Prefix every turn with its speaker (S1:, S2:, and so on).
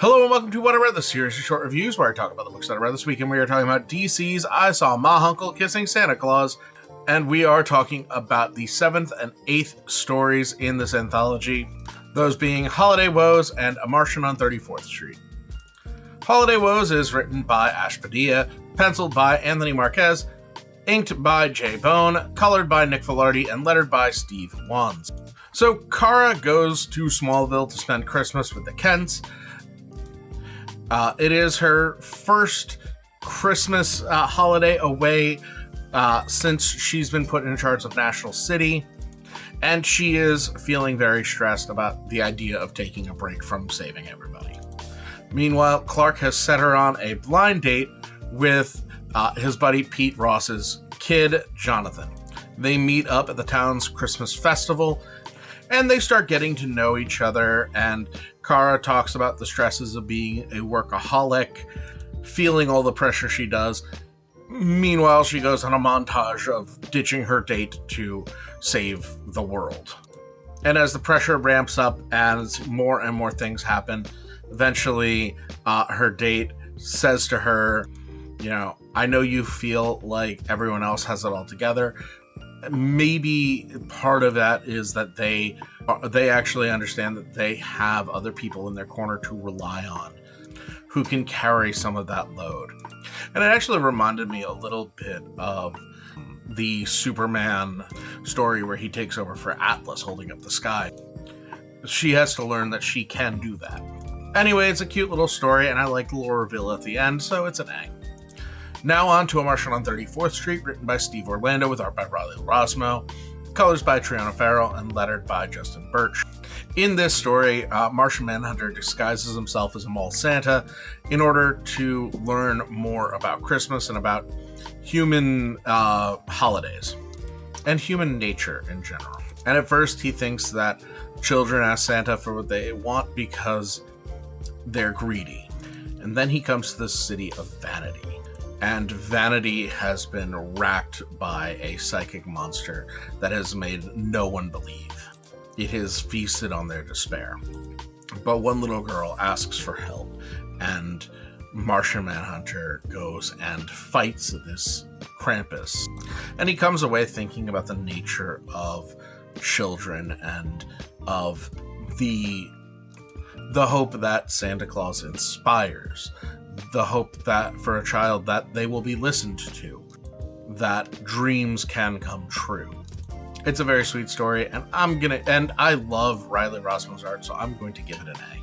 S1: Hello and welcome to What I Read, the series of short reviews where I talk about the books that I read this week, and we are talking about DC's I Saw Ma Uncle Kissing Santa Claus, and we are talking about the 7th and 8th stories in this anthology, those being Holiday Woes and A Martian on 34th Street. Holiday Woes is written by Ash Padilla, penciled by Anthony Marquez, inked by Jay Bone, colored by Nick Filardi, and lettered by Steve Wands. So Kara goes to Smallville to spend Christmas with the Kents. It is her first Christmas holiday away since she's been put in charge of National City, and she is feeling very stressed about the idea of taking a break from saving everybody. Meanwhile, Clark has set her on a blind date with his buddy Pete Ross's kid, Jonathan. They meet up at the town's Christmas festival, and they start getting to know each other, and Kara talks about the stresses of being a workaholic, feeling all the pressure she does. Meanwhile, she goes on a montage of ditching her date to save the world. And as the pressure ramps up, as more and more things happen, eventually her date says to her, I know you feel like everyone else has it all together. Maybe part of that is that they actually understand that they have other people in their corner to rely on who can carry some of that load. And it actually reminded me a little bit of the Superman story where he takes over for Atlas holding up the sky. She has to learn that she can do that. Anyway, it's a cute little story, and I like the little reveal at the end, so it's an A. Now on to A Martian on 34th Street, written by Steve Orlando with art by Riley Rosmo, colors by Triana Farrell, and lettered by Justin Birch. In this story, Martian Manhunter disguises himself as a mall Santa in order to learn more about Christmas and about human holidays and human nature in general. And at first he thinks that children ask Santa for what they want because they're greedy. And then he comes to the city of Vanity. And Vanity has been racked by a psychic monster that has made no one believe. It has feasted on their despair. But one little girl asks for help, and Martian Manhunter goes and fights this Krampus. And he comes away thinking about the nature of children and of the hope that Santa Claus inspires. The hope that for a child that they will be listened to, that dreams can come true. It's a very sweet story, and I love Riley Rosmo's art, so I'm going to give it an A.